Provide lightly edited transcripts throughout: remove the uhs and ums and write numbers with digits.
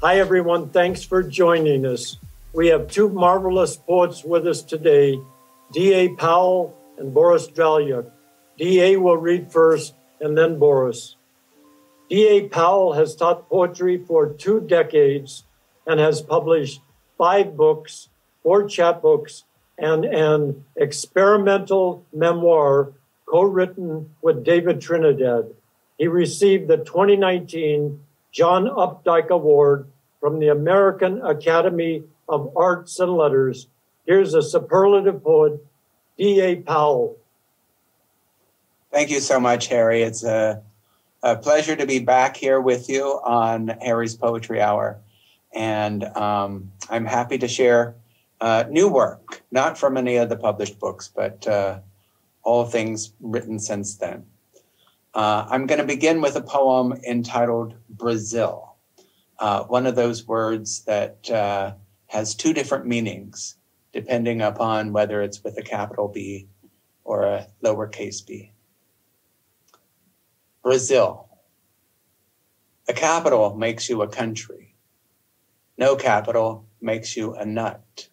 Hi, everyone. Thanks for joining us. We have two marvelous poets with us today, D.A. Powell and Boris Dralyuk. D.A. will read first, and then Boris. D.A. Powell has taught poetry for 2 decades and has published 5 books, 4 chapbooks, and an experimental memoir co-written with David Trinidad. He received the 2019 John Updike Award from the American Academy of Arts and Letters. Here's a superlative poet, D.A. Powell. Thank you so much, Harry. It's a pleasure to be back here with you on Harry's Poetry Hour. And I'm happy to share new work, not from any of the published books, but all things written since then. I'm going to begin with a poem entitled Brazil, one of those words that has 2 different meanings, depending upon whether it's with a capital B or a lowercase b. Brazil. A capital makes you a country. No capital makes you a nut,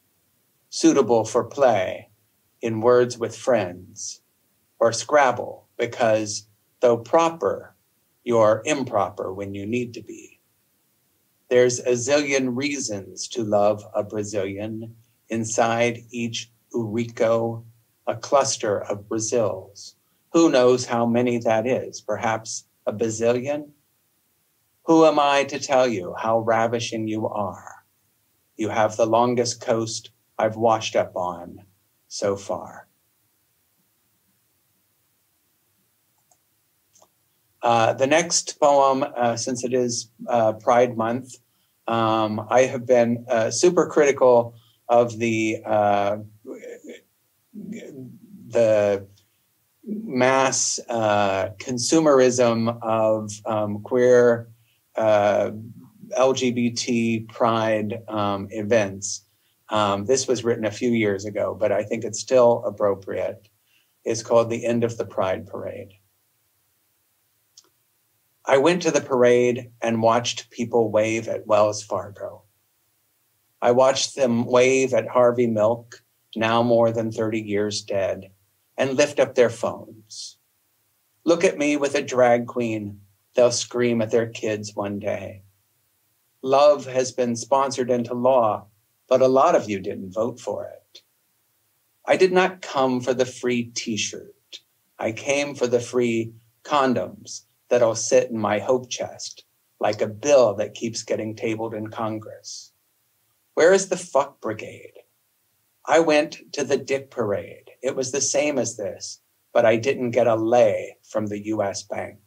suitable for play in words with friends, or Scrabble, because though proper, you're improper when you need to be. There's a zillion reasons to love a Brazilian, inside each Eurico, a cluster of Brazils. Who knows how many that is? Perhaps a bazillion? Who am I to tell you how ravishing you are? You have the longest coast I've washed up on so far. The next poem, since it is Pride Month, I have been super critical of the mass consumerism of queer LGBT pride events. This was written a few years ago, but I think it's still appropriate. It's called The End of the Pride Parade. I went to the parade and watched people wave at Wells Fargo. I watched them wave at Harvey Milk, now more than 30 years dead, and lift up their phones. Look at me with a drag queen, they'll scream at their kids one day. Love has been sponsored into law, but a lot of you didn't vote for it. I did not come for the free t-shirt. I came for the free condoms that'll sit in my hope chest like a bill that keeps getting tabled in Congress. Where is the fuck brigade? I went to the dick parade. It was the same as this, but I didn't get a lei from the US Bank.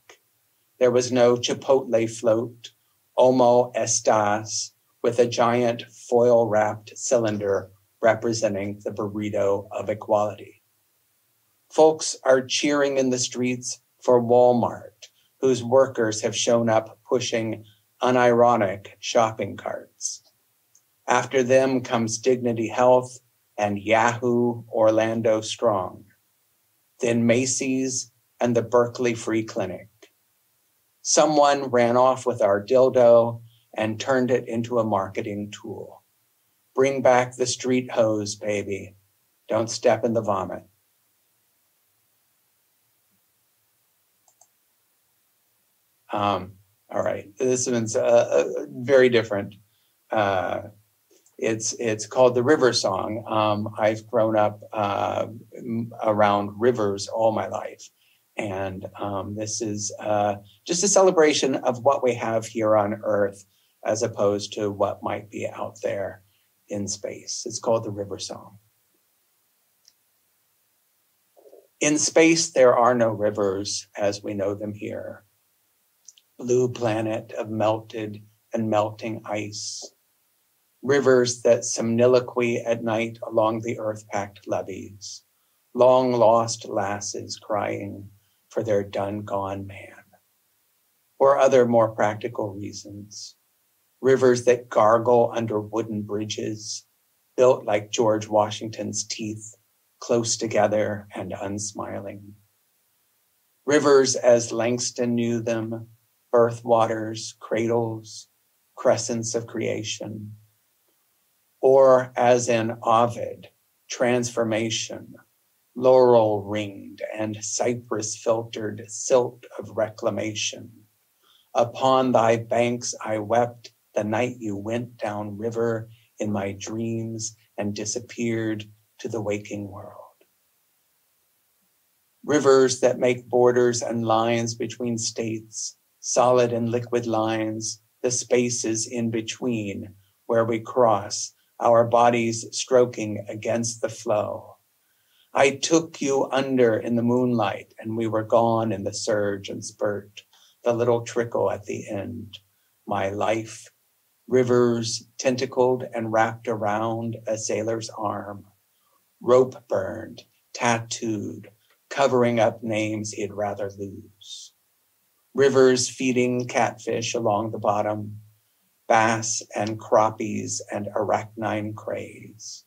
There was no Chipotle float, Omo Estas, with a giant foil-wrapped cylinder representing the burrito of equality. Folks are cheering in the streets for Walmart, whose workers have shown up pushing unironic shopping carts. After them comes Dignity Health and Yahoo Orlando Strong, then Macy's and the Berkeley Free Clinic. Someone ran off with our dildo and turned it into a marketing tool. Bring back the street hose, baby. Don't step in the vomit. All right, this one's very different. It's called The River Song. I've grown up around rivers all my life. And this is just a celebration of what we have here on Earth as opposed to what might be out there in space. It's called The River Song. In space, there are no rivers as we know them here. Blue planet of melted and melting ice. Rivers that soliloquy at night along the earth-packed levees. Long lost lasses crying for their done-gone man. Or other more practical reasons. Rivers that gargle under wooden bridges, built like George Washington's teeth, close together and unsmiling. Rivers as Langston knew them, birth waters, cradles, crescents of creation. Or as in Ovid, transformation, laurel ringed and cypress filtered silt of reclamation. Upon thy banks I wept the night you went down river in my dreams and disappeared to the waking world. Rivers that make borders and lines between states, solid and liquid lines, the spaces in between where we cross, our bodies stroking against the flow. I took you under in the moonlight and we were gone in the surge and spurt, the little trickle at the end. My life, rivers tentacled and wrapped around a sailor's arm, rope burned, tattooed, covering up names he'd rather lose. Rivers feeding catfish along the bottom, bass and crappies and arachnine crays.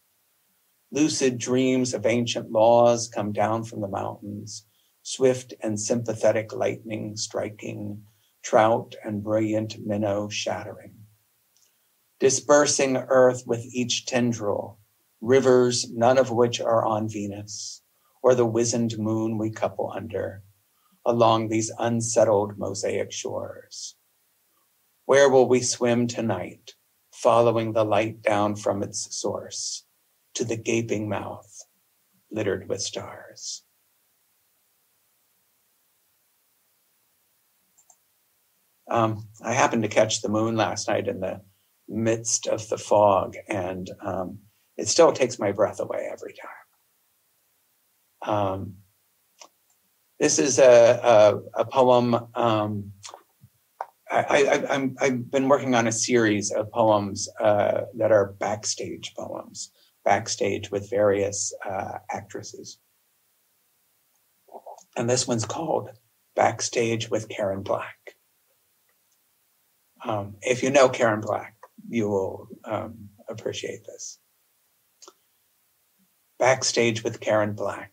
Lucid dreams of ancient laws come down from the mountains, swift and sympathetic lightning striking, trout and brilliant minnow shattering. Dispersing earth with each tendril, rivers none of which are on Venus, or the wizened moon we couple under, along these unsettled mosaic shores. Where will we swim tonight, following the light down from its source to the gaping mouth littered with stars? I happened to catch the moon last night in the midst of the fog, and it still takes my breath away every time. This is a poem. I've been working on a series of poems that are backstage poems, backstage with various actresses. And this one's called Backstage with Karen Black. If you know Karen Black, you will appreciate this. Backstage with Karen Black.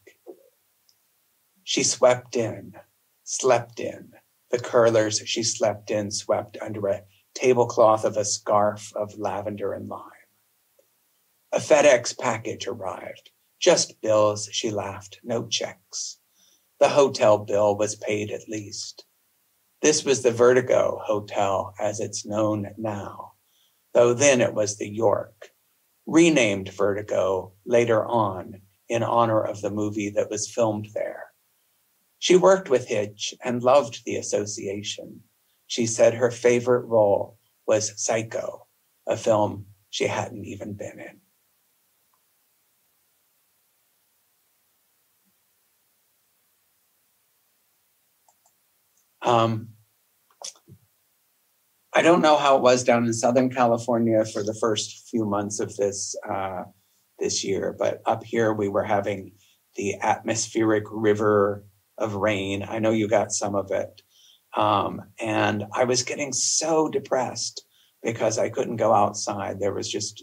She swept in, slept in. The curlers she slept in swept under a tablecloth of a scarf of lavender and lime. A FedEx package arrived. Just bills, she laughed, no checks. The hotel bill was paid at least. This was the Vertigo Hotel as it's known now, though then it was the York, renamed Vertigo later on in honor of the movie that was filmed there. She worked with Hitch and loved the association. She said her favorite role was Psycho, a film she hadn't even been in. I don't know how it was down in Southern California for the first few months of this year, but up here we were having the atmospheric river of rain. I know you got some of it. And I was getting so depressed because I couldn't go outside. There was just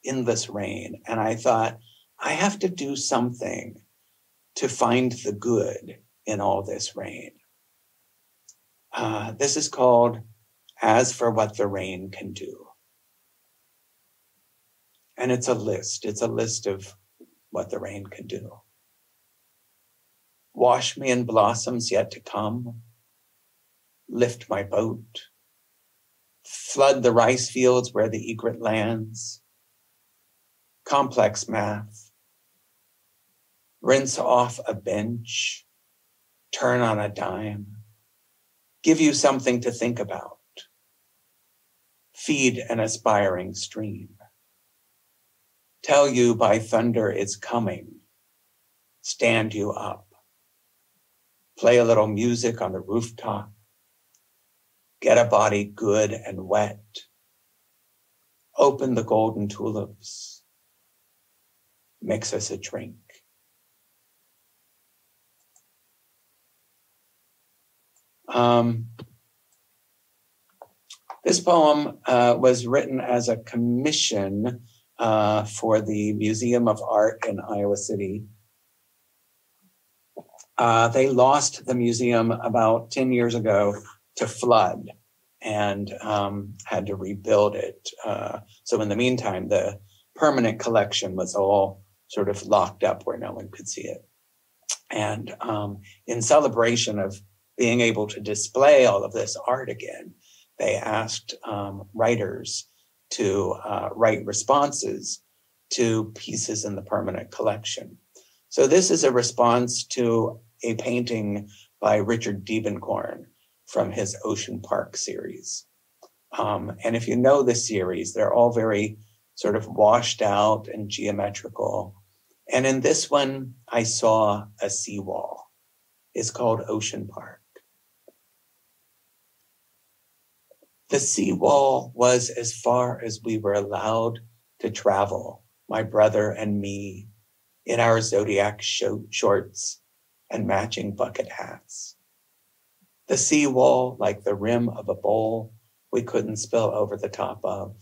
endless rain. And I thought, I have to do something to find the good in all this rain. This is called As for What the Rain Can Do. And it's a list. It's a list of what the rain can do. Wash me in blossoms yet to come. Lift my boat. Flood the rice fields where the egret lands. Complex math. Rinse off a bench. Turn on a dime. Give you something to think about. Feed an aspiring stream. Tell you by thunder it's coming. Stand you up. Play a little music on the rooftop. Get a body good and wet. Open the golden tulips. Mix us a drink. This poem was written as a commission for the Museum of Art in Iowa City. They lost the museum about 10 years ago to flood. and had to rebuild it. So in the meantime, the permanent collection was all sort of locked up where no one could see it. And in celebration of being able to display all of this art again, they asked writers to write responses to pieces in the permanent collection. So this is a response to a painting by Richard Diebenkorn from his Ocean Park series. And if you know the series, they're all very sort of washed out and geometrical. And in this one, I saw a seawall. It's called Ocean Park. The seawall was as far as we were allowed to travel, my brother and me, in our Zodiac shorts and matching bucket hats. The seawall, like the rim of a bowl we couldn't spill over the top of.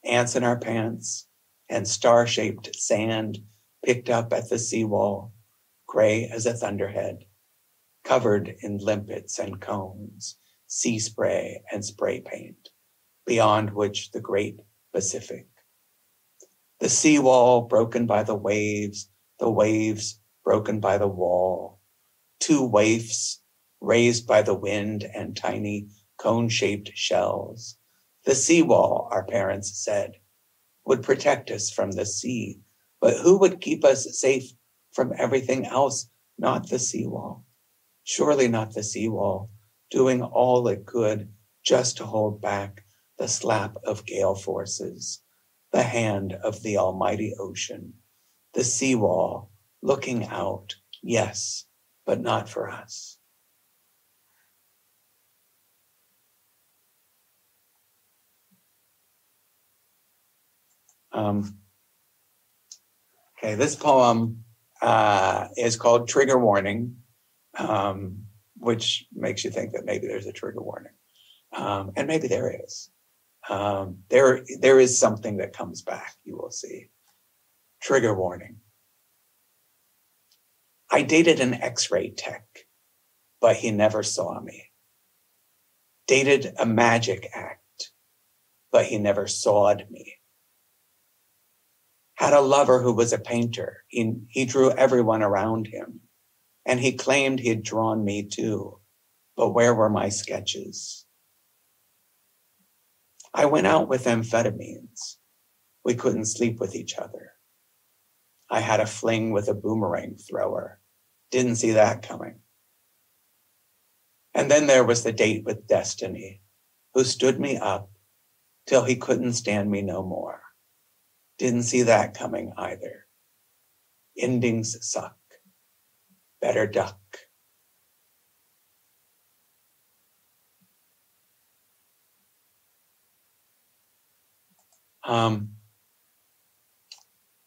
Ants in our pants and star-shaped sand picked up at the seawall, gray as a thunderhead, covered in limpets and cones, sea spray and spray paint, beyond which the great Pacific. The seawall broken by the waves broken by the wall, two waifs raised by the wind and tiny cone-shaped shells. The seawall, our parents said, would protect us from the sea, but who would keep us safe from everything else? Not the seawall. Surely not the seawall, doing all it could just to hold back the slap of gale forces, the hand of the almighty ocean, the seawall looking out, yes, but not for us. Okay, this poem is called Trigger Warning, which makes you think that maybe there's a trigger warning. And maybe there is. There is something that comes back, you will see. Trigger warning. I dated an X-ray tech, but he never saw me. Dated a magic act, but he never sawed me. Had a lover who was a painter. He drew everyone around him, and he claimed he had drawn me too, but where were my sketches? I went out with amphetamines. We couldn't sleep with each other. I had a fling with a boomerang thrower. Didn't see that coming. And then there was the date with destiny, who stood me up till he couldn't stand me no more. Didn't see that coming either. Endings suck. Better duck.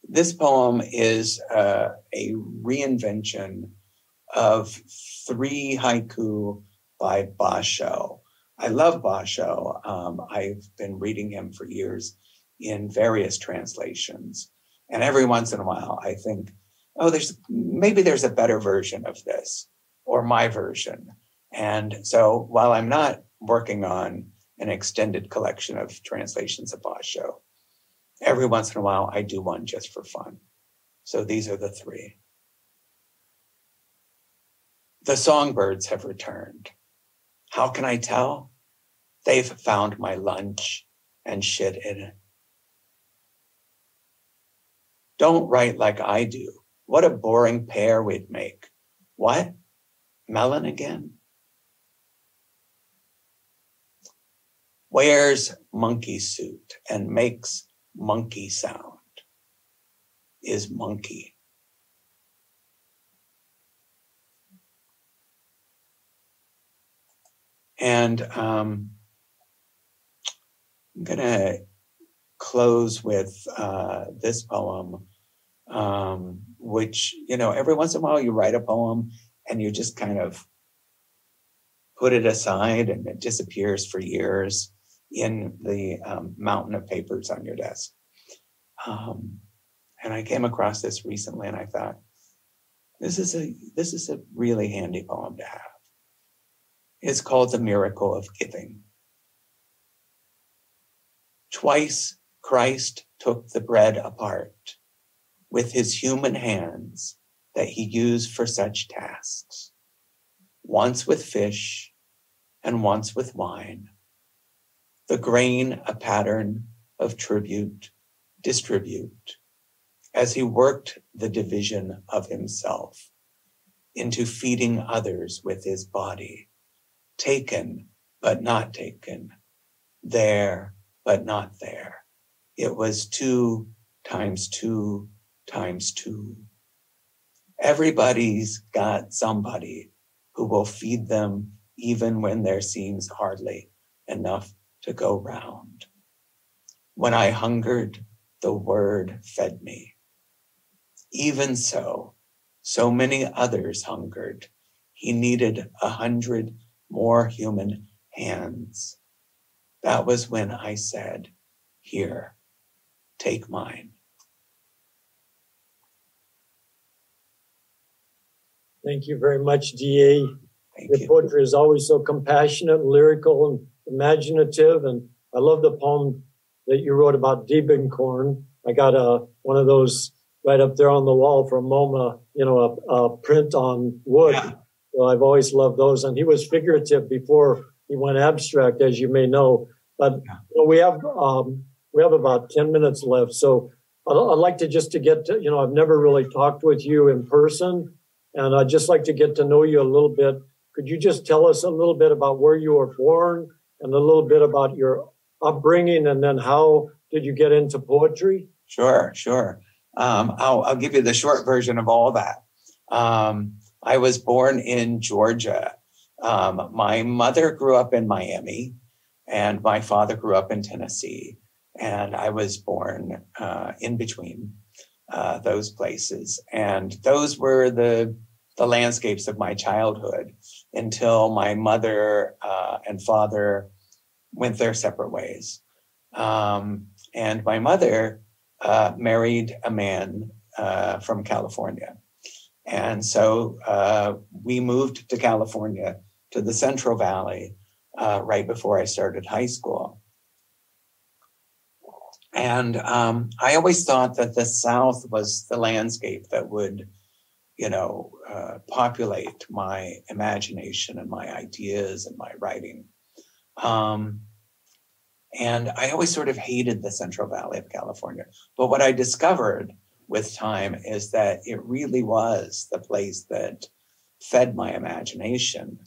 This poem is a reinvention of 3 haiku by Basho. I love Basho. I've been reading him for years in various translations. And every once in a while, I think, oh, maybe there's a better version of this, or my version. And so while I'm not working on an extended collection of translations of Basho, every once in a while, I do one just for fun. So these are the 3. The songbirds have returned. How can I tell? They've found my lunch and shit in it. Don't write like I do. What a boring pair we'd make. What? Melon again? Wears monkey suit and makes monkey sound. Is monkey. And I'm gonna close with this poem, which, every once in a while you write a poem and you just kind of put it aside and it disappears for years in the mountain of papers on your desk. And I came across this recently and I thought, this is a really handy poem to have. It's called The Miracle of Giving. Twice Christ took the bread apart with his human hands that he used for such tasks, once with fish and once with wine, the grain a pattern of tribute, distribute, as he worked the division of himself into feeding others with his body, taken but not taken, there but not there. It was 2 times 2 times 2. Everybody's got somebody who will feed them even when there seems hardly enough to go round. When I hungered, the word fed me. Even so many others hungered. He needed 100 more human hands. That was when I said, here, take mine. Thank you very much, D.A. Thank Your poetry is always so compassionate, lyrical, and imaginative. And I love the poem that you wrote about Diebenkorn. I got one of those right up there on the wall from MoMA, a print on wood. Yeah. So I've always loved those. And he was figurative before he went abstract, as you may know. But we have about 10 minutes left. So I'd like to get to, I've never really talked with you in person. And I'd just like to get to know you a little bit. Could you just tell us a little bit about where you were born and a little bit about your upbringing, and then how did you get into poetry? Sure. I'll give you the short version of all that. I was born in Georgia. My mother grew up in Miami, and my father grew up in Tennessee. And I was born in between those places. And those were the landscapes of my childhood until my mother and father went their separate ways. And my mother married a man from California. And so we moved to California, to the Central Valley, right before I started high school. And I always thought that the South was the landscape that would, populate my imagination and my ideas and my writing. And I always sort of hated the Central Valley of California. But what I discovered with time is that it really was the place that fed my imagination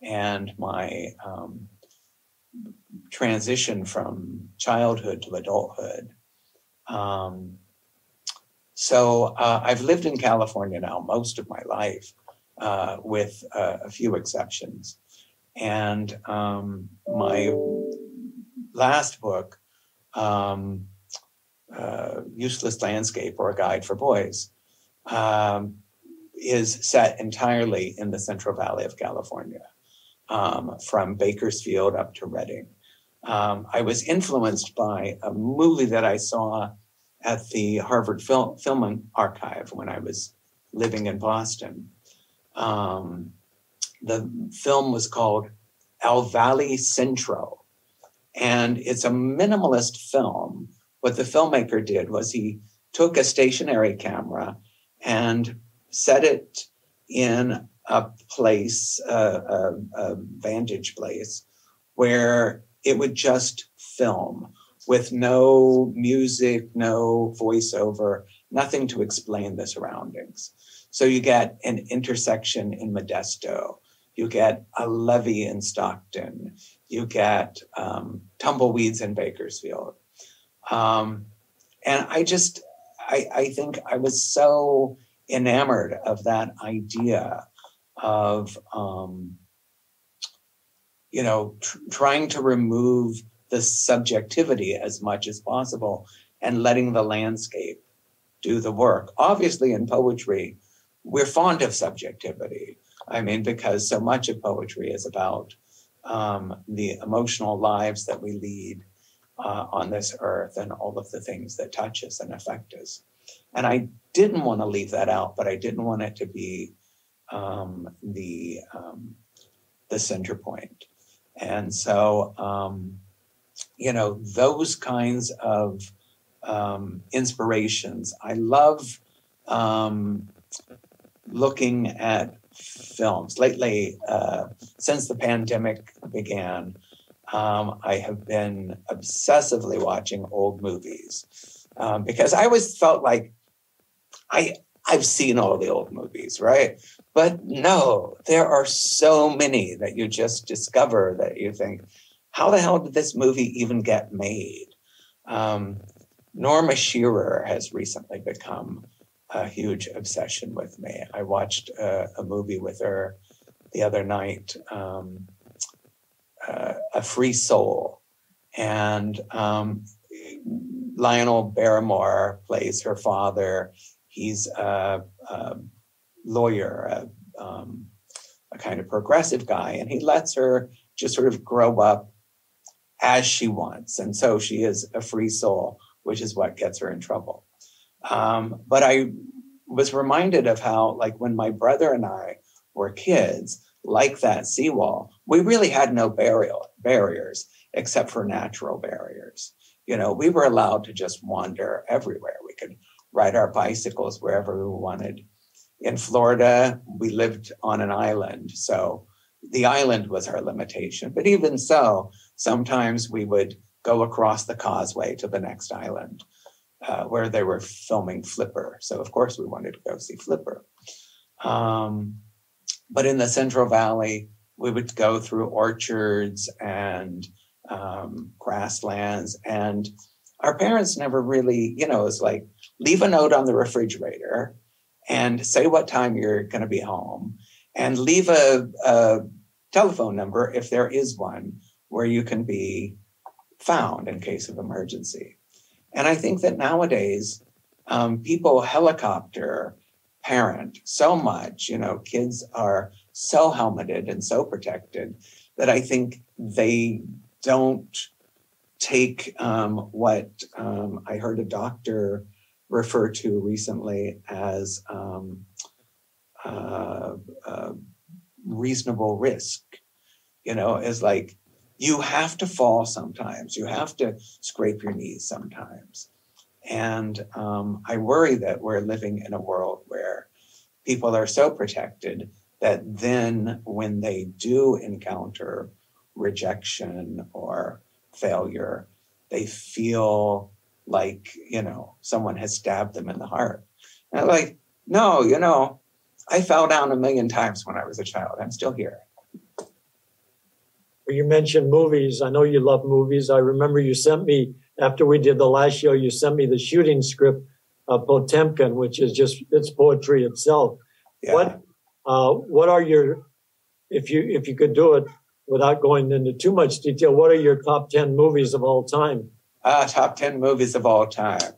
and my transition from childhood to adulthood. So I've lived in California now most of my life, with a few exceptions. And my last book, Useless Landscape or a Guide for Boys, is set entirely in the Central Valley of California, from Bakersfield up to Redding. I was influenced by a movie that I saw at the Harvard Film Archive when I was living in Boston. The film was called El Valley Centro, and it's a minimalist film. What the filmmaker did was he took a stationary camera and set it in a place, a vantage place, where it would just film with no music, no voiceover, nothing to explain the surroundings. So you get an intersection in Modesto, you get a levee in Stockton, you get tumbleweeds in Bakersfield. And I think I was so enamored of that idea of, trying to remove the subjectivity as much as possible and letting the landscape do the work. Obviously, in poetry, we're fond of subjectivity. I mean, because so much of poetry is about the emotional lives that we lead on this earth and all of the things that touch us and affect us. And I didn't want to leave that out, but I didn't want it to be the center point. And so those kinds of inspirations. I love looking at films. Lately, since the pandemic began, I have been obsessively watching old movies because I always felt like I've seen all the old movies, right? But no, there are so many that you just discover that you think, how the hell did this movie even get made? Norma Shearer has recently become a huge obsession with me. I watched a movie with her the other night, A Free Soul, and Lionel Barrymore plays her father. He's a lawyer, a kind of progressive guy, and he lets her just sort of grow up as she wants. And so she is a free soul, which is what gets her in trouble. But I was reminded of how, like, when my brother and I were kids, like that seawall, we really had no barriers except for natural barriers. We were allowed to just wander everywhere. We could ride our bicycles wherever we wanted. In Florida, we lived on an island, so the island was our limitation. But even so, sometimes we would go across the causeway to the next island where they were filming Flipper. So of course we wanted to go see Flipper. But in the Central Valley, we would go through orchards and grasslands. And our parents never really, it was like, leave a note on the refrigerator and say what time you're going to be home, and leave a telephone number, if there is one, where you can be found in case of emergency. And I think that nowadays, people helicopter parent so much, kids are so helmeted and so protected that I think they don't take what I heard a doctor refer to recently as reasonable risk, is like, you have to fall sometimes. You have to scrape your knees sometimes. And I worry that we're living in a world where people are so protected that then when they do encounter rejection or failure, they feel like, someone has stabbed them in the heart. And I'm like, no, I fell down 1,000,000 times when I was a child. I'm still here. You mentioned movies. I know you love movies. I remember you sent me, after we did the last show, you sent me the shooting script of Potemkin, which is just, it's poetry itself. Yeah. What are your, if you could do it without going into too much detail, what are your top 10 movies of all time? Top 10 movies of all time.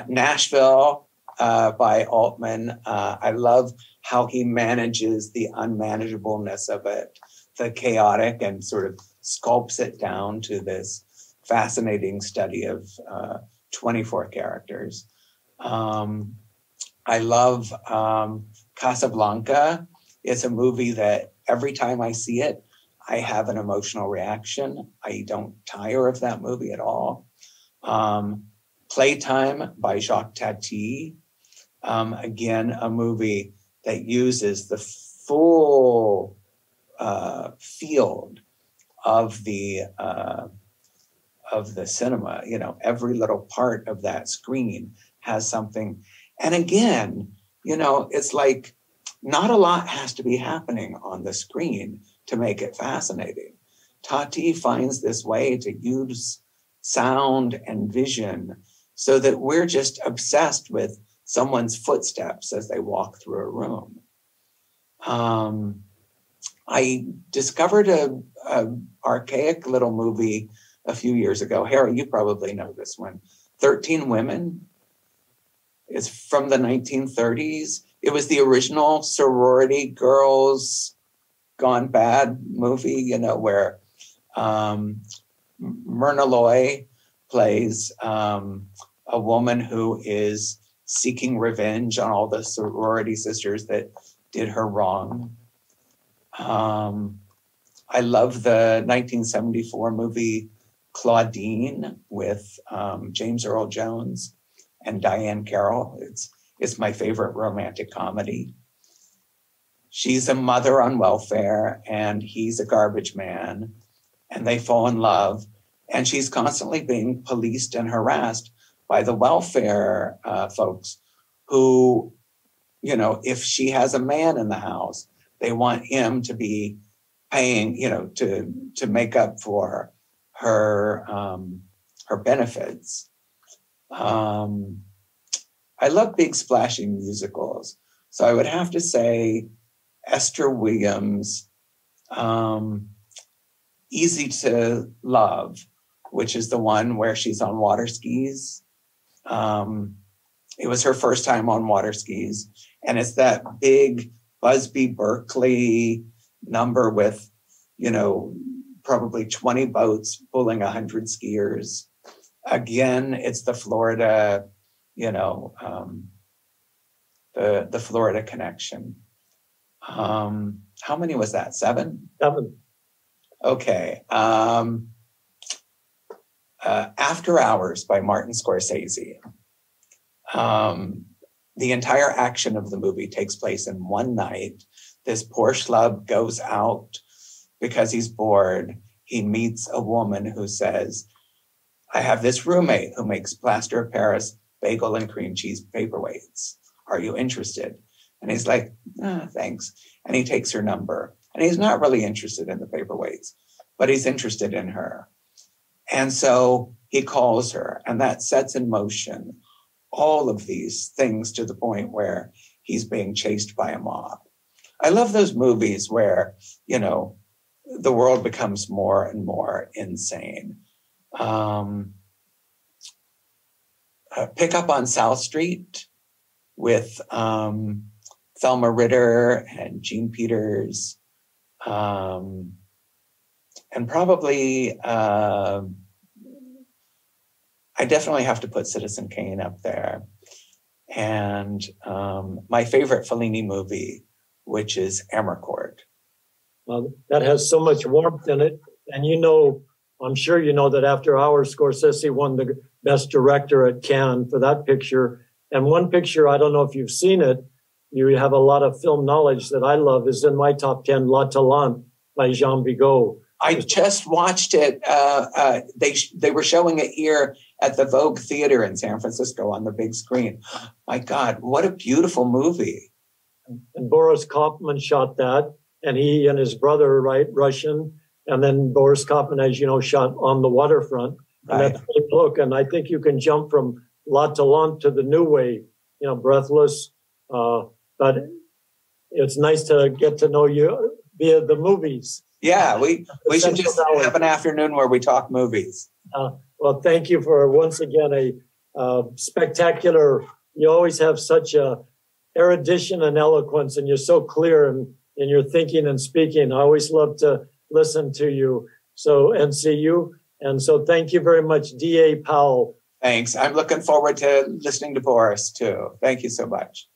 Nashville by Altman. I love how he manages the unmanageableness of it, the chaotic, and sort of sculpts it down to this fascinating study of 24 characters. I love Casablanca. It's a movie that every time I see it, I have an emotional reaction. I don't tire of that movie at all. Playtime by Jacques Tati. Again, a movie that uses the full field of the cinema. Every little part of that screen has something. And again, it's like not a lot has to be happening on the screen to make it fascinating. Tati finds this way to use sound and vision so that we're just obsessed with someone's footsteps as they walk through a room. I discovered a archaic little movie a few years ago. Harry, you probably know this one. 13 Women. It's from the 1930s. It was the original sorority girls gone bad movie, where Myrna Loy plays a woman who is seeking revenge on all the sorority sisters that did her wrong. I love the 1974 movie Claudine with James Earl Jones and Diane Carroll. It's my favorite romantic comedy. She's a mother on welfare and he's a garbage man, and they fall in love, and she's constantly being policed and harassed by the welfare folks who, you know, if she has a man in the house, they want him to be paying, you know, to make up for her benefits. I love big splashing musicals, so I would have to say Esther Williams, Easy to Love, which is the one where she's on water skis. It was her first time on water skis, and it's that big Busby Berkeley number with, you know, probably 20 boats pulling 100 skiers. Again, it's the Florida, you know, the Florida connection. How many was that? 7? 7. Okay. After Hours by Martin Scorsese. The entire action of the movie takes place in one night. This poor schlub goes out because he's bored. He meets a woman who says, I have this roommate who makes plaster of Paris bagel and cream cheese paperweights. Are you interested? And he's like, thanks. And he takes her number. And he's not really interested in the paperweights, but he's interested in her. And so he calls her, and that sets in motion all of these things to the point where he's being chased by a mob. I love those movies where, you know, the world becomes more and more insane. Pick Up on South Street with Thelma Ritter and Jean Peters. And probably, I definitely have to put Citizen Kane up there. And my favorite Fellini movie, which is Amarcord. Well, that has so much warmth in it. And you know, I'm sure you know that After Hours, Scorsese won the Best Director at Cannes for that picture. And one picture, I don't know if you've seen it, you have a lot of film knowledge that I love, is in my top 10, La Talente by Jean Vigo. I just watched it. They were showing it here at the Vogue Theater in San Francisco on the big screen. My God, what a beautiful movie. And Boris Kaufman shot that, and he and his brother, right, Russian. And then Boris Kaufman, as you know, shot On the Waterfront. And Right. that's a big look. And I think you can jump from La Talente to The New Wave, you know, Breathless. But it's nice to get to know you via the movies. Yeah, we should just have an afternoon where we talk movies. Well, thank you for once again a spectacular. You always have such a erudition and eloquence, and you're so clear in your thinking and speaking. I always love to listen to you and see you. And so thank you very much, D.A. Powell. Thanks. I'm looking forward to listening to Boris too. Thank you so much.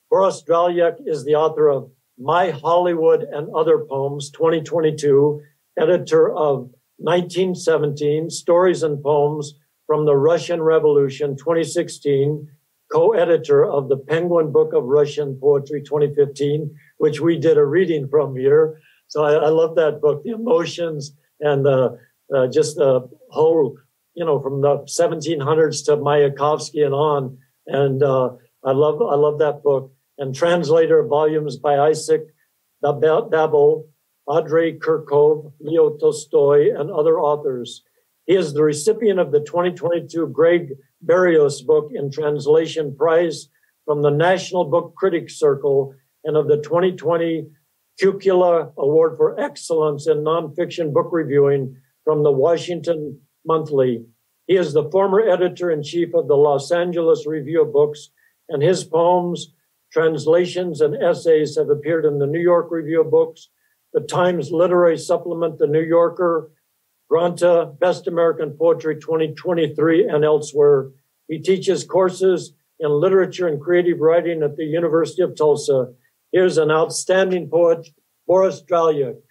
Boris Dralyuk is the author of My Hollywood and Other Poems, 2022, editor of 1917, Stories and Poems from the Russian Revolution, 2016, co-editor of the Penguin Book of Russian Poetry, 2015, which we did a reading from here. So I love that book, the emotions and just the whole, you know, from the 1700s to Mayakovsky and on. And I love that book. And translator of volumes by Isaac Babel, Andrei Kirkov, Leo Tolstoy, and other authors. He is the recipient of the 2022 Greg Berrios Book in Translation Prize from the National Book Critics Circle and of the 2020 Cucula Award for Excellence in Nonfiction Book Reviewing from the Washington Monthly. He is the former editor-in-chief of the Los Angeles Review of Books, and his poems, translations, and essays have appeared in the New York Review of Books, the Times Literary Supplement, the New Yorker, Granta, Best American Poetry 2023, and elsewhere. He teaches courses in literature and creative writing at the University of Tulsa. Here's an outstanding poet, Boris Dralyuk.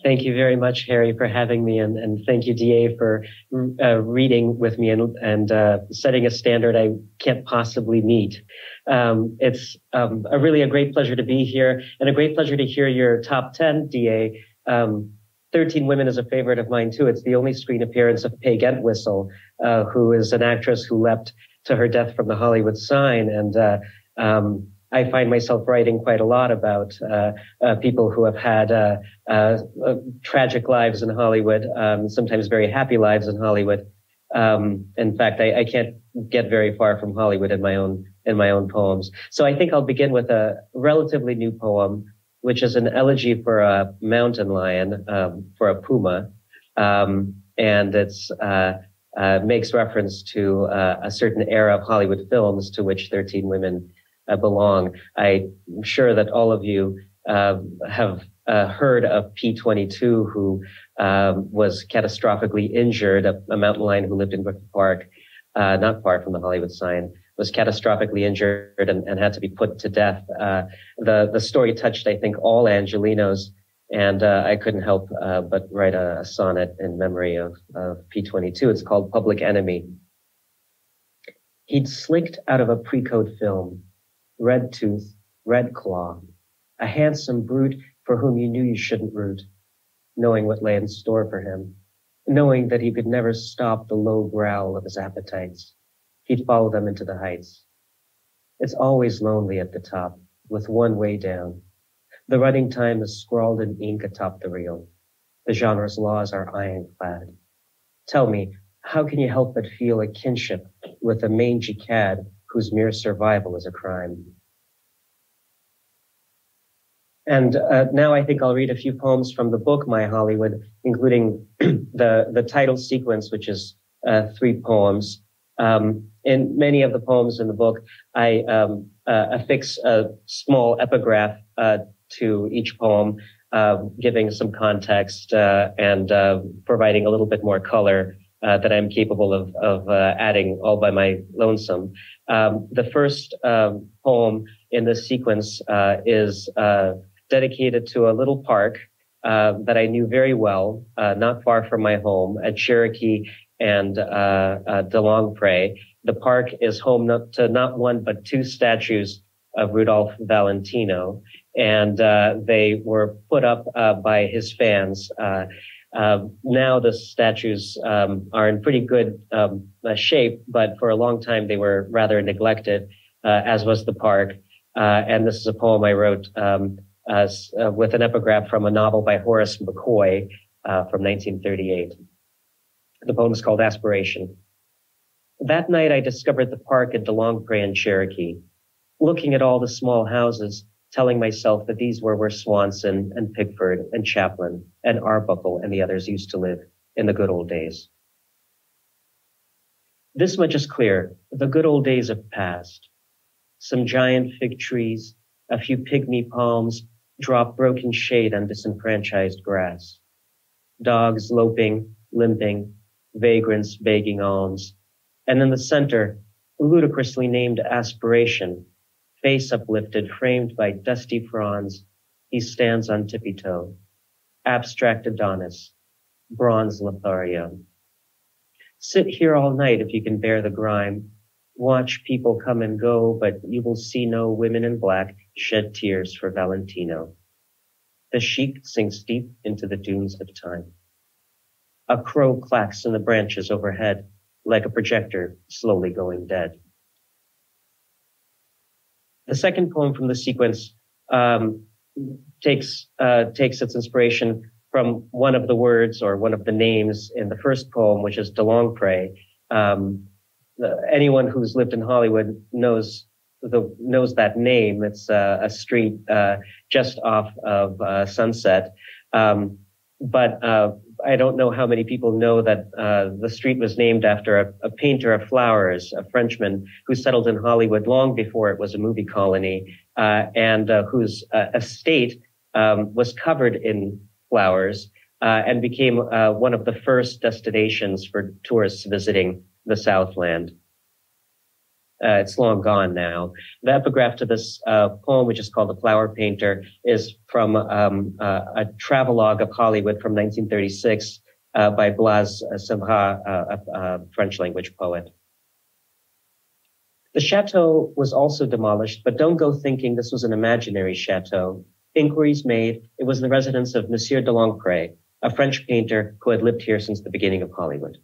Thank you very much, Harry, for having me, and thank you, DA, for reading with me and setting a standard I can't possibly meet. It's really a great pleasure to be here, and a great pleasure to hear your top 10, DA. 13 Women is a favorite of mine, too. It's the only screen appearance of Paige Entwistle, who is an actress who leapt to her death from the Hollywood sign, and I find myself writing quite a lot about people who have had tragic lives in Hollywood, sometimes very happy lives in Hollywood. In fact, I can't get very far from Hollywood in my own poems. So I think I'll begin with a relatively new poem, which is an elegy for a mountain lion, for a puma, and it's makes reference to a certain era of Hollywood films to which 13 Women belong. I'm sure that all of you have heard of P-22, who was catastrophically injured, a mountain lion who lived in Griffith Park, not far from the Hollywood sign, was catastrophically injured and had to be put to death. The story touched, I think, all Angelinos, and I couldn't help but write a sonnet in memory of P-22. It's called Public Enemy. He'd slicked out of a pre-code film, red tooth, red claw, a handsome brute for whom you knew you shouldn't root, knowing what lay in store for him, knowing that he could never stop the low growl of his appetites. He'd follow them into the heights. It's always lonely at the top, with one way down. The running time is scrawled in ink atop the reel. The genre's laws are ironclad. Tell me, how can you help but feel a kinship with a mangy cad whose mere survival is a crime? And now I think I'll read a few poems from the book, My Hollywood, including the title sequence, which is 3 poems. In many of the poems in the book, I affix a small epigraph to each poem, giving some context and providing a little bit more color that I'm capable of adding all by my lonesome. The first poem in this sequence is dedicated to a little park that I knew very well, not far from my home at Cherokee and DeLongpre. The park is home to not one but 2 statues of Rudolph Valentino, and they were put up by his fans. Now the statues are in pretty good shape, but for a long time they were rather neglected, as was the park. And this is a poem I wrote with an epigraph from a novel by Horace McCoy from 1938. The poem is called Aspiration. That night I discovered the park at DeLongpre and Cherokee, looking at all the small houses, telling myself that these were where Swanson and Pickford and Chaplin and Arbuckle and the others used to live in the good old days. This much is clear, the good old days have passed. Some giant fig trees, a few pygmy palms drop broken shade on disenfranchised grass. Dogs loping, limping, vagrants begging alms. And in the center, ludicrously named Aspiration, face uplifted, framed by dusty fronds, he stands on tippy-toe. Abstract Adonis, bronze Lothario. Sit here all night if you can bear the grime. Watch people come and go, but you will see no women in black shed tears for Valentino. The sheik sinks deep into the dunes of time. A crow clacks in the branches overhead, like a projector slowly going dead. The second poem from the sequence takes its inspiration from one of the words or one of the names in the first poem, which is DeLongpre. Anyone who's lived in Hollywood knows that name. It's a street just off of Sunset. But I don't know how many people know that the street was named after a painter of flowers, a Frenchman who settled in Hollywood long before it was a movie colony, and whose estate was covered in flowers and became one of the first destinations for tourists visiting the Southland. It's long gone now. The epigraph to this poem, which is called The Flower Painter, is from a travelogue of Hollywood from 1936 by Blaise Cendrars, a French language poet. The chateau was also demolished, but don't go thinking this was an imaginary chateau. Inquiries made, it was the residence of Monsieur de Longpre, a French painter who had lived here since the beginning of Hollywood.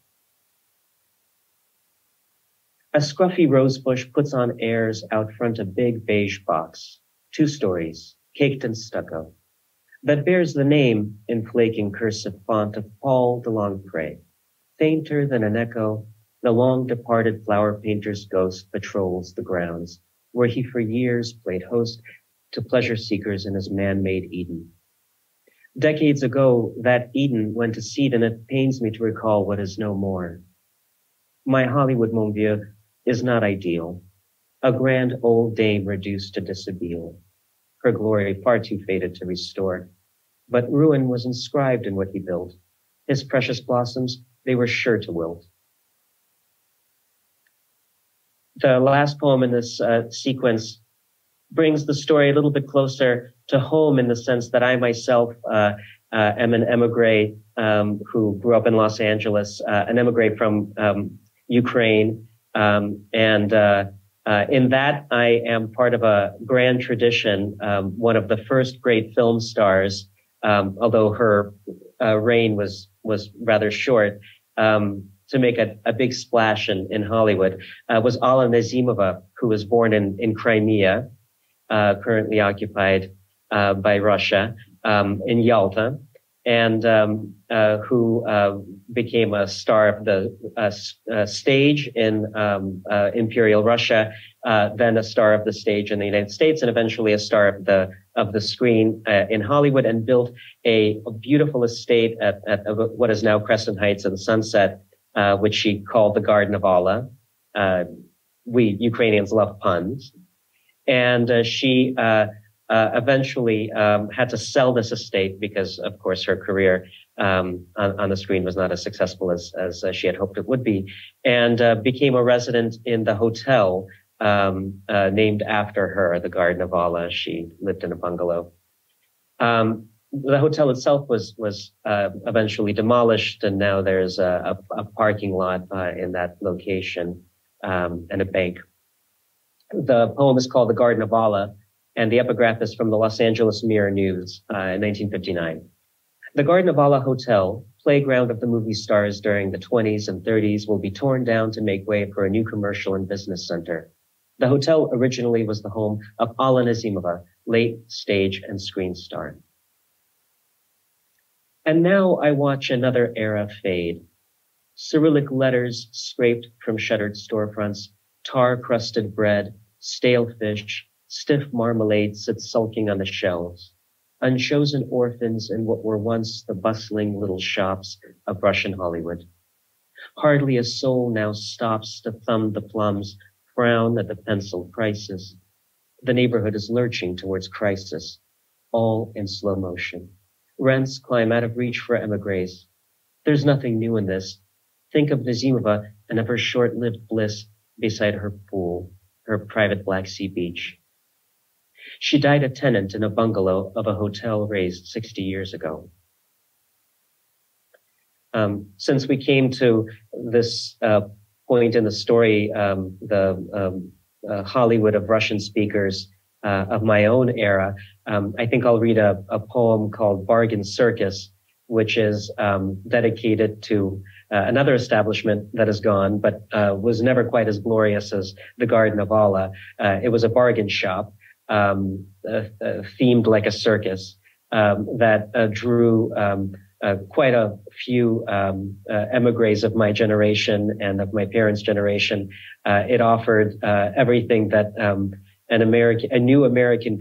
A scruffy rosebush puts on airs out front a big beige box, 2 stories, caked in stucco, that bears the name in flaking cursive font of Paul de Longpre. Fainter than an echo, the long-departed flower painter's ghost patrols the grounds, where he for years played host to pleasure seekers in his man-made Eden. Decades ago, that Eden went to seed, and it pains me to recall what is no more. My Hollywood, mon vieux, is not ideal. A grand old dame reduced to dishabille, her glory far too faded to restore. But ruin was inscribed in what he built. His precious blossoms, they were sure to wilt. The last poem in this sequence brings the story a little bit closer to home, in the sense that I myself am an emigre who grew up in Los Angeles, an emigre from Ukraine. In that, I am part of a grand tradition, one of the first great film stars, although her reign was rather short, to make a big splash in Hollywood, was Alla Nazimova, who was born in Crimea, currently occupied by Russia, in Yalta, and who became a star of the stage in Imperial Russia, then a star of the stage in the United States, and eventually a star of the screen in Hollywood, and built a beautiful estate at what is now Crescent Heights and Sunset, which she called the Garden of Allah. We Ukrainians love puns. And she eventually had to sell this estate because, of course, her career on the screen was not as successful as she had hoped it would be, and became a resident in the hotel named after her, the Garden of Allah. She lived in a bungalow. The hotel itself was eventually demolished, and now there's a parking lot in that location and a bank. The poem is called The Garden of Allah, and the epigraph is from the Los Angeles Mirror News in 1959. The Garden of Allah Hotel, playground of the movie stars during the 20s and 30s, will be torn down to make way for a new commercial and business center. The hotel originally was the home of Alla Nazimova, late stage and screen star. And now I watch another era fade. Cyrillic letters scraped from shuttered storefronts, tar-crusted bread, stale fish, stiff marmalade sits sulking on the shelves. Unchosen orphans in what were once the bustling little shops of Russian Hollywood. Hardly a soul now stops to thumb the plums, frown at the pencil prices. The neighborhood is lurching towards crisis, all in slow motion. Rents climb out of reach for emigres. There's nothing new in this. Think of Nazimova and of her short-lived bliss beside her pool, her private Black Sea beach. She died a tenant in a bungalow of a hotel raised 60 years ago. Since we came to this point in the story, the Hollywood of Russian speakers of my own era, I think I'll read a poem called Bargain Circus, which is dedicated to another establishment that is gone, but was never quite as glorious as the Garden of Allah. It was a bargain shop, themed like a circus, that drew quite a few emigres of my generation and of my parents' generation. It offered everything that a new American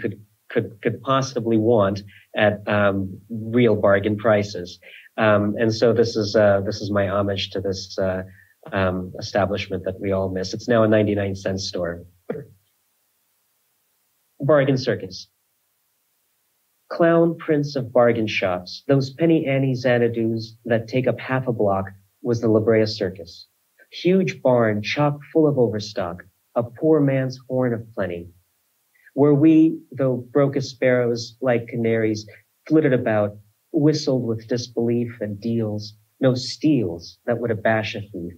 could possibly want at real bargain prices. And so this is my homage to this establishment that we all miss. It's now a 99-cent store. Bargain Circus. Clown prince of bargain shops, those penny ante Xanadu's that take up half a block, was the La Brea Circus. Huge barn chock full of overstock, a poor man's horn of plenty, where we, though broke as sparrows like canaries, flitted about, whistled with disbelief and deals, no steals that would abash a thief,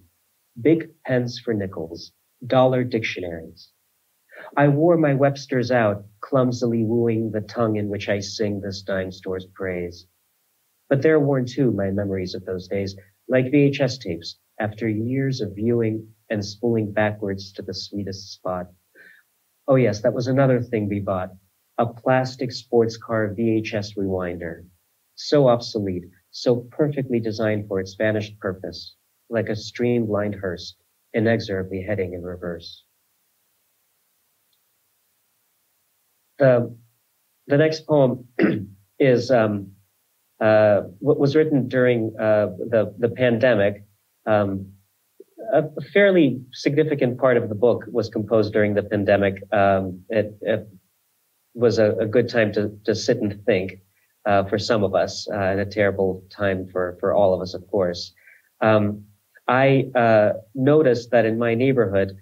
big pence for nickels, dollar dictionaries. I wore my Webster's out, clumsily wooing the tongue in which I sing this dime store's praise. But they're worn too, my memories of those days, like VHS tapes, after years of viewing and spooling backwards to the sweetest spot. Oh yes, that was another thing we bought, a plastic sports car VHS rewinder. So obsolete, so perfectly designed for its vanished purpose, like a streamlined hearse, inexorably heading in reverse. The next poem is what was written during the pandemic. A fairly significant part of the book was composed during the pandemic. It was a good time to sit and think for some of us, and a terrible time for all of us, of course. I noticed that in my neighborhood,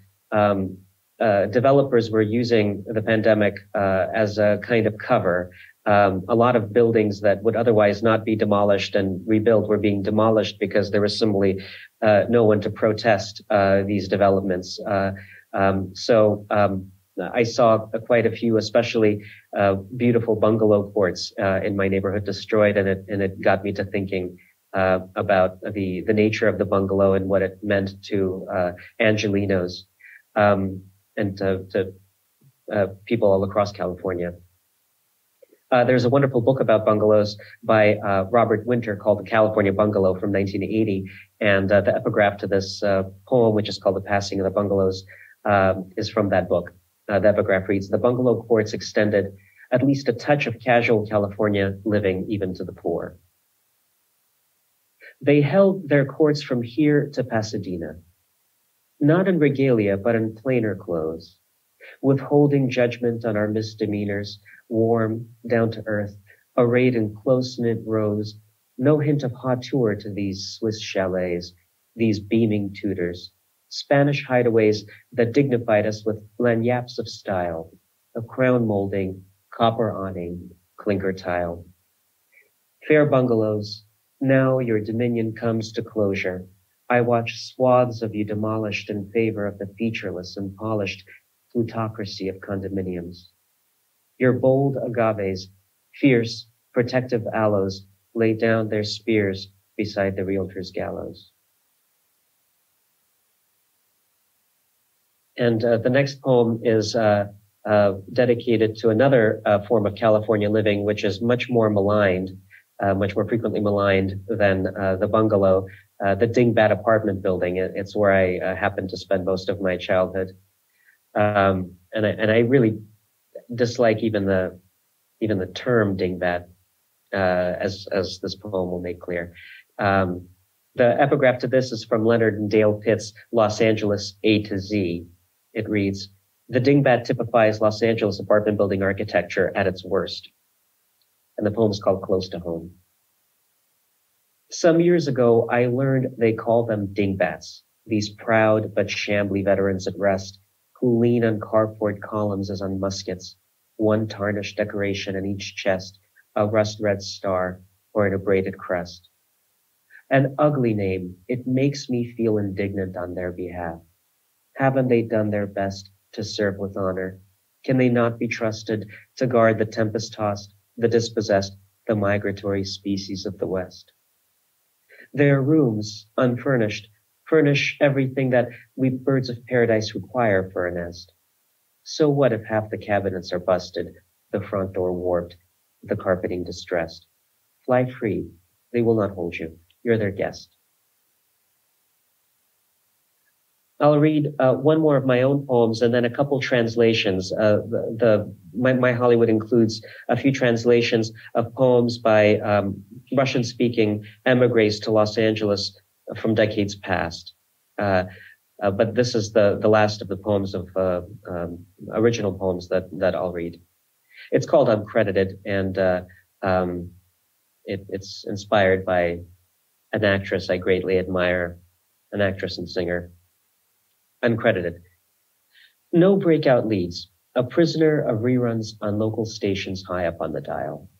developers were using the pandemic as a kind of cover. A lot of buildings that would otherwise not be demolished and rebuilt were being demolished because there was simply no one to protest these developments. So I saw quite a few, especially beautiful bungalow courts in my neighborhood destroyed, and it got me to thinking about the nature of the bungalow and what it meant to Angelinos and to people all across California. There's a wonderful book about bungalows by Robert Winter called The California Bungalow from 1980. And the epigraph to this poem, which is called The Passing of the Bungalows, is from that book. The epigraph reads, "The bungalow courts extended at least a touch of casual California living even to the poor. They held their courts from here to Pasadena, not in regalia, but in plainer clothes, withholding judgment on our misdemeanors, warm, down to earth, arrayed in close-knit rows, no hint of hauteur to these Swiss chalets, these beaming Tudors, Spanish hideaways that dignified us with lagniappes of style, of crown molding, copper awning, clinker tile. Fair bungalows, now your dominion comes to closure. I watch swaths of you demolished in favor of the featureless and polished plutocracy of condominiums. Your bold agaves, fierce, protective aloes, lay down their spears beside the realtor's gallows." And the next poem is dedicated to another form of California living, which is much more maligned, much more frequently maligned than the bungalow, the dingbat apartment building. It's where I happened to spend most of my childhood. And I really dislike even the term dingbat, as this poem will make clear. The epigraph to this is from Leonard and Dale Pitt's Los Angeles A to Z. It reads, "The dingbat typifies Los Angeles apartment building architecture at its worst." And the poem is called Close to Home. "Some years ago, I learned they call them dingbats, these proud but shambly veterans at rest, who lean on carport columns as on muskets, one tarnished decoration in each chest, a rust-red star or an abraded crest. An ugly name, it makes me feel indignant on their behalf. Haven't they done their best to serve with honor? Can they not be trusted to guard the tempest-tossed, the dispossessed, the migratory species of the West? Their rooms, unfurnished, furnish everything that we birds of paradise require for a nest. So what if half the cabinets are busted, the front door warped, the carpeting distressed? Fly free, they will not hold you. You're their guest." I'll read one more of my own poems and then a couple translations. My Hollywood includes a few translations of poems by Russian-speaking emigres to Los Angeles from decades past. But this is the last of the poems of original poems that I'll read. It's called Uncredited, and it's inspired by an actress I greatly admire, an actress and singer. Uncredited. No breakout leads. A prisoner of reruns on local stations high up on the dial.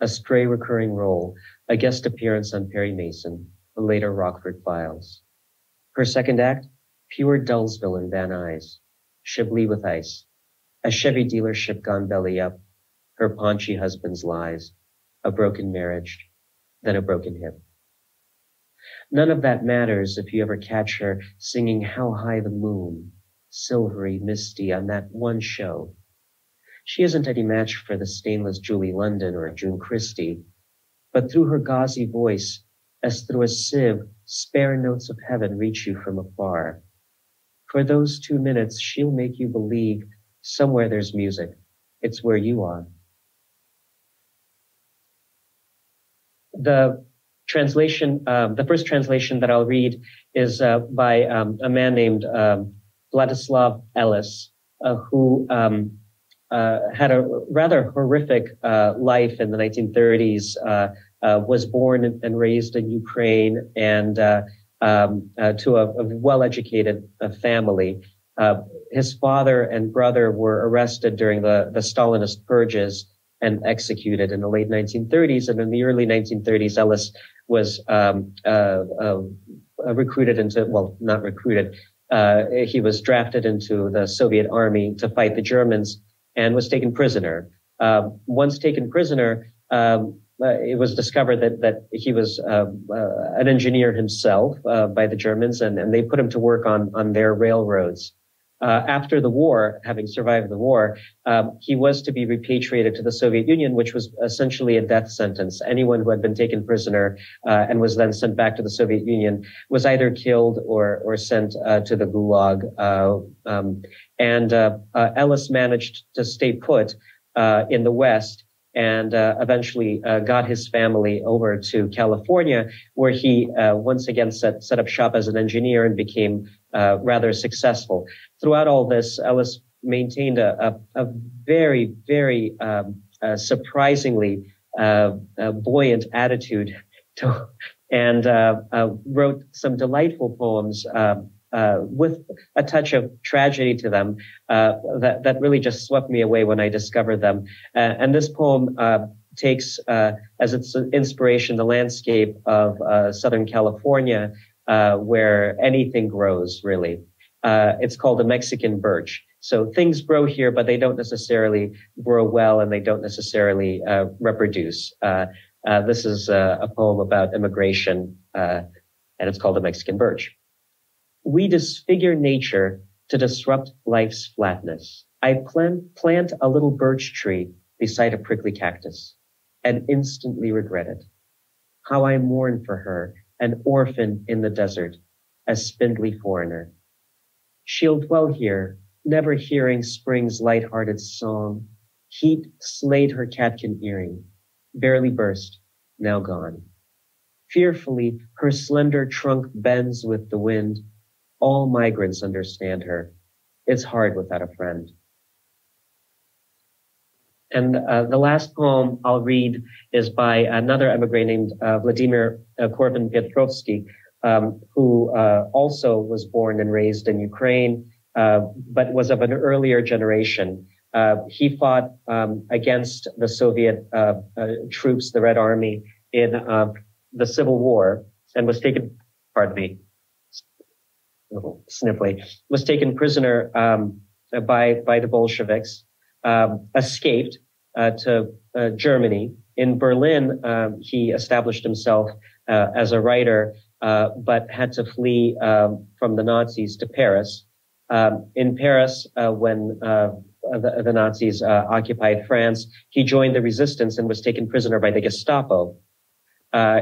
A stray recurring role, a guest appearance on Perry Mason, the later Rockford Files. Her second act, pure Dullsville in Van Nuys, Chablis with ice, a Chevy dealership gone belly up, her paunchy husband's lies, a broken marriage, then a broken hip. None of that matters if you ever catch her singing How High the Moon, silvery, misty on that one show. She isn't any match for the stainless Julie London or June Christie, but through her gauzy voice, as through a sieve, spare notes of heaven reach you from afar. For those 2 minutes, she'll make you believe somewhere there's music. It's where you are. The translation, the first translation that I'll read is by a man named Vladislav Ellis, who had a rather horrific life in the 1930s, was born and raised in Ukraine and to a well-educated family. His father and brother were arrested during the Stalinist purges and executed in the late 1930s. And in the early 1930s, Ellis was recruited into, well, not recruited, he was drafted into the Soviet army to fight the Germans and was taken prisoner. Once taken prisoner, it was discovered that he was an engineer himself by the Germans, and they put him to work on their railroads. After the war, having survived the war, he was to be repatriated to the Soviet Union, which was essentially a death sentence. Anyone who had been taken prisoner and was then sent back to the Soviet Union was either killed or sent to the Gulag. Ellis managed to stay put in the West and eventually got his family over to California, where he once again set up shop as an engineer and became rather successful. Throughout all this, Ellis maintained a very, very surprisingly buoyant attitude and wrote some delightful poems with a touch of tragedy to them that really just swept me away when I discovered them. And this poem takes as its inspiration the landscape of Southern California, where anything grows, really. It's called a Mexican birch. So things grow here, but they don't necessarily grow well, and they don't necessarily reproduce. This is a poem about immigration, and it's called a Mexican birch. We disfigure nature to disrupt life's flatness. I plant a little birch tree beside a prickly cactus and instantly regret it. How I mourn for her, an orphan in the desert, a spindly foreigner. She'll dwell here, never hearing spring's light-hearted song. Heat slayed her catkin earring, barely burst, now gone. Fearfully, her slender trunk bends with the wind. All migrants understand her. It's hard without a friend. And the last poem I'll read is by another emigre named Vladimir Korvin-Petrovsky, who also was born and raised in Ukraine, but was of an earlier generation. He fought against the Soviet troops, the Red Army, in the Civil War, and was taken, pardon me, a little sniffly, was taken prisoner by the Bolsheviks, escaped to Germany. In Berlin, he established himself as a writer, but had to flee from the Nazis to Paris. In Paris, when the Nazis occupied France, he joined the resistance and was taken prisoner by the Gestapo.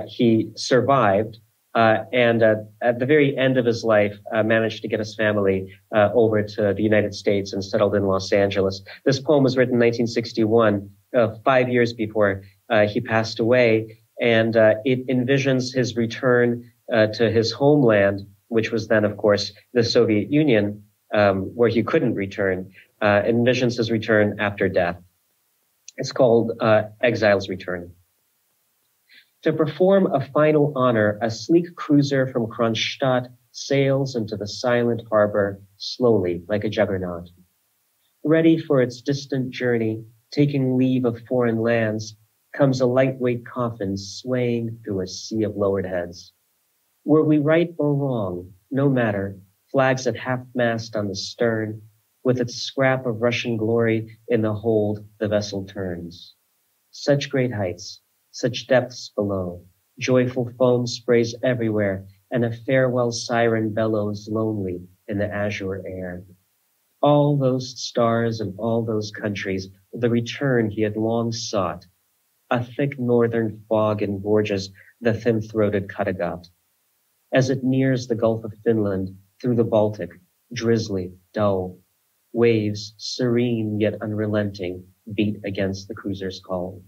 He survived, and at the very end of his life, managed to get his family over to the United States and settled in Los Angeles. This poem was written in 1961, 5 years before he passed away, and it envisions his return to his homeland, which was then, of course, the Soviet Union, where he couldn't return. Envisions his return after death. It's called Exile's Return. To perform a final honor, a sleek cruiser from Kronstadt sails into the silent harbor slowly like a juggernaut. Ready for its distant journey, taking leave of foreign lands, comes a lightweight coffin swaying through a sea of lowered heads. Were we right or wrong, no matter, flags at half-mast on the stern, with its scrap of Russian glory in the hold, the vessel turns. Such great heights, such depths below, joyful foam sprays everywhere, and a farewell siren bellows lonely in the azure air. All those stars and all those countries, the return he had long sought. A thick northern fog engorges the thin-throated Kattegat. As it nears the Gulf of Finland, through the Baltic, drizzly, dull, waves, serene yet unrelenting, beat against the cruiser's call.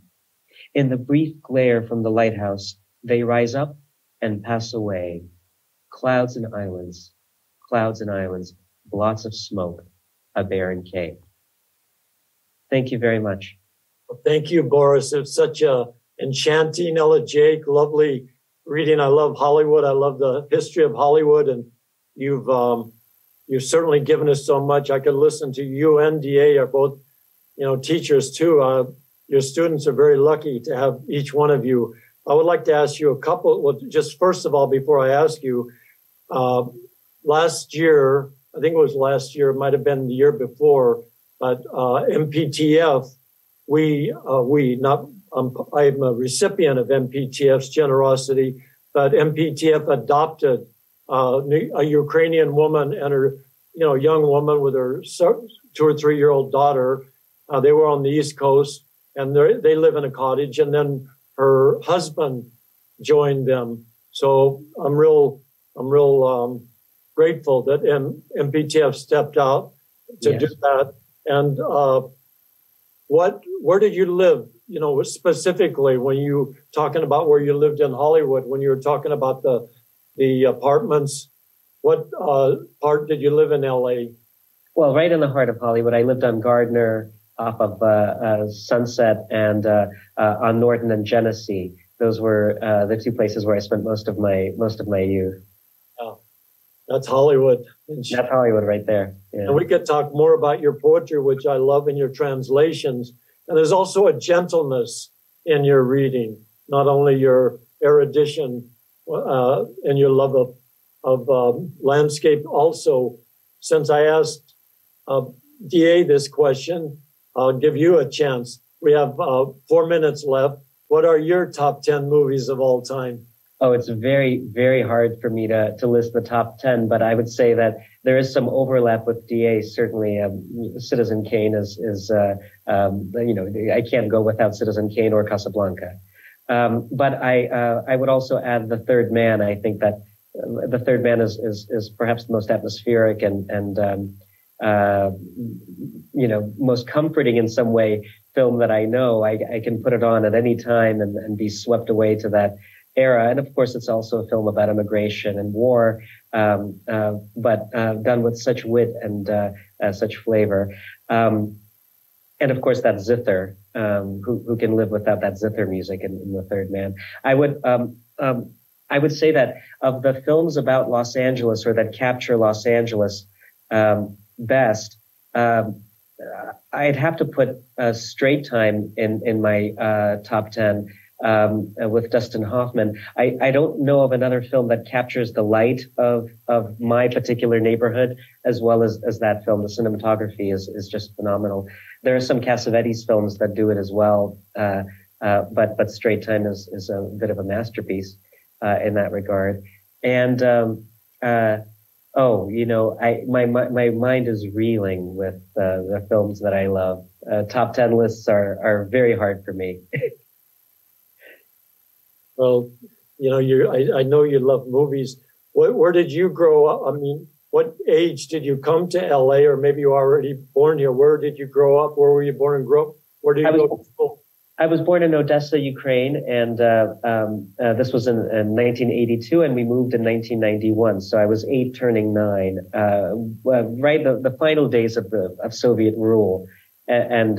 In the brief glare from the lighthouse, they rise up and pass away. Clouds and islands, blots of smoke, a barren cape. Thank you very much. Well, thank you, Boris. It's such a enchanting elegiac, lovely reading. I love Hollywood. I love the history of Hollywood, and you've certainly given us so much. I could listen to you and DA are both, teachers too. Your students are very lucky to have each one of you. I would like to ask you a couple. Well, just first of all, before I ask you, last year, I think it was last year, it might have been the year before, but MPTF, I'm a recipient of MPTF's generosity, but MPTF adopted a Ukrainian woman and her, young woman with her 2 or 3 year old daughter. They were on the East Coast, and they live in a cottage, and then her husband joined them. So I'm real grateful that MPTF stepped out to do that. And where did you live? Specifically when you talking about where you lived in Hollywood, when you were talking about the apartments, what part did you live in LA? Well, right in the heart of Hollywood. I lived on Gardner, off of Sunset, and on Norton and Genesee. Those were the two places where I spent most of my youth. Oh, that's Hollywood. That's Hollywood right there. Yeah. And we could talk more about your poetry, which I love, in your translations. And there's also a gentleness in your reading, not only your erudition and your love of landscape. Also, since I asked DA this question, I'll give you a chance. We have 4 minutes left. What are your top 10 movies of all time? Oh, it's very, very hard for me to list the top 10, but I would say that there is some overlap with DA. Certainly, Citizen Kane is I can't go without Citizen Kane or Casablanca. But I would also add The Third Man. I think that The Third Man is perhaps the most atmospheric and most comforting in some way film that I know. I can put it on at any time and be swept away to that era. And of course, it's also a film about immigration and war, but done with such wit and such flavor. And of course, that zither, who can live without that zither music in The Third Man. I would say that of the films about Los Angeles or that capture Los Angeles best, I'd have to put Straight Time in my top 10 with Dustin Hoffman. I don't know of another film that captures the light of my particular neighborhood as well as that film. The cinematography is just phenomenal. There are some Cassavetes films that do it as well, but Straight Time is a bit of a masterpiece in that regard. And my mind is reeling with the films that I love. Top 10 lists are very hard for me. Well, I know you love movies. Where did you grow up? I mean, what age did you come to LA, or maybe you were already born here? Where did you grow up? Where were you born and grew up? Where did you go to school? I was born in Odessa, Ukraine, and this was in 1982, and we moved in 1991. So I was 8, turning 9, right the final days of Soviet rule, and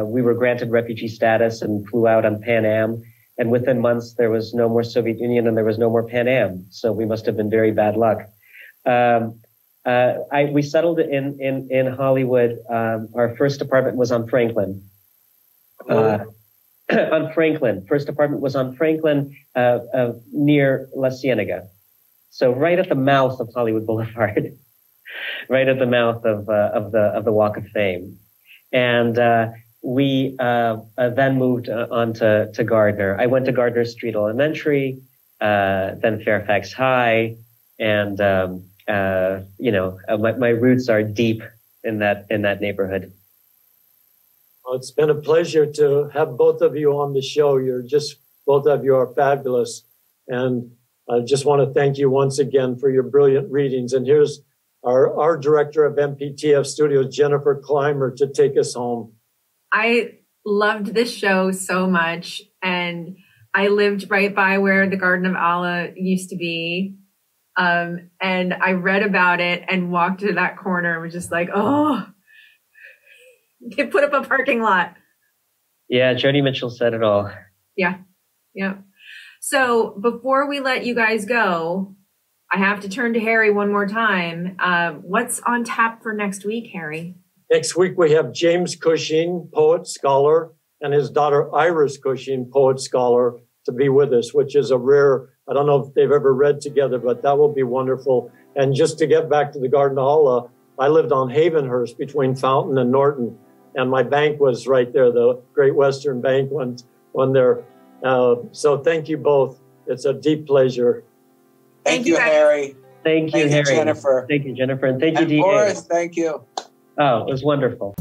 we were granted refugee status and flew out on Pan Am. And within months, there was no more Soviet Union and there was no more Pan Am. So we must have been very bad luck. we settled in Hollywood. Our first apartment was on Franklin. On Franklin. First apartment was on Franklin, near La Cienega. So right at the mouth of Hollywood Boulevard, right at the mouth of the Walk of Fame. And we then moved on to Gardner. I went to Gardner Street Elementary, then Fairfax High, and my roots are deep in that neighborhood. Well, it's been a pleasure to have both of you on the show. Both of you are fabulous. And I just want to thank you once again for your brilliant readings. And here's our director of MPTF Studios, Jennifer Clymer, to take us home. I loved this show so much. And I lived right by where the Garden of Allah used to be. And I read about it and walked to that corner and was just like, oh, they put up a parking lot. Yeah, Jody Mitchell said it all. Yeah. So before we let you guys go, I have to turn to Harry one more time. What's on tap for next week, Harry? Next week, we have James Cushing, poet, scholar, and his daughter Iris Cushing, poet, scholar, to be with us, which is a rare, I don't know if they've ever read together, but that will be wonderful. And just to get back to the Garden of Allah, I lived on Havenhurst between Fountain and Norton. And my bank was right there, the Great Western Bank one there. So thank you both. It's a deep pleasure. Thank you, Harry. Thank you, Harry. Jennifer. Thank you, Jennifer. And thank you, DA. Boris, thank you. Oh, it was wonderful.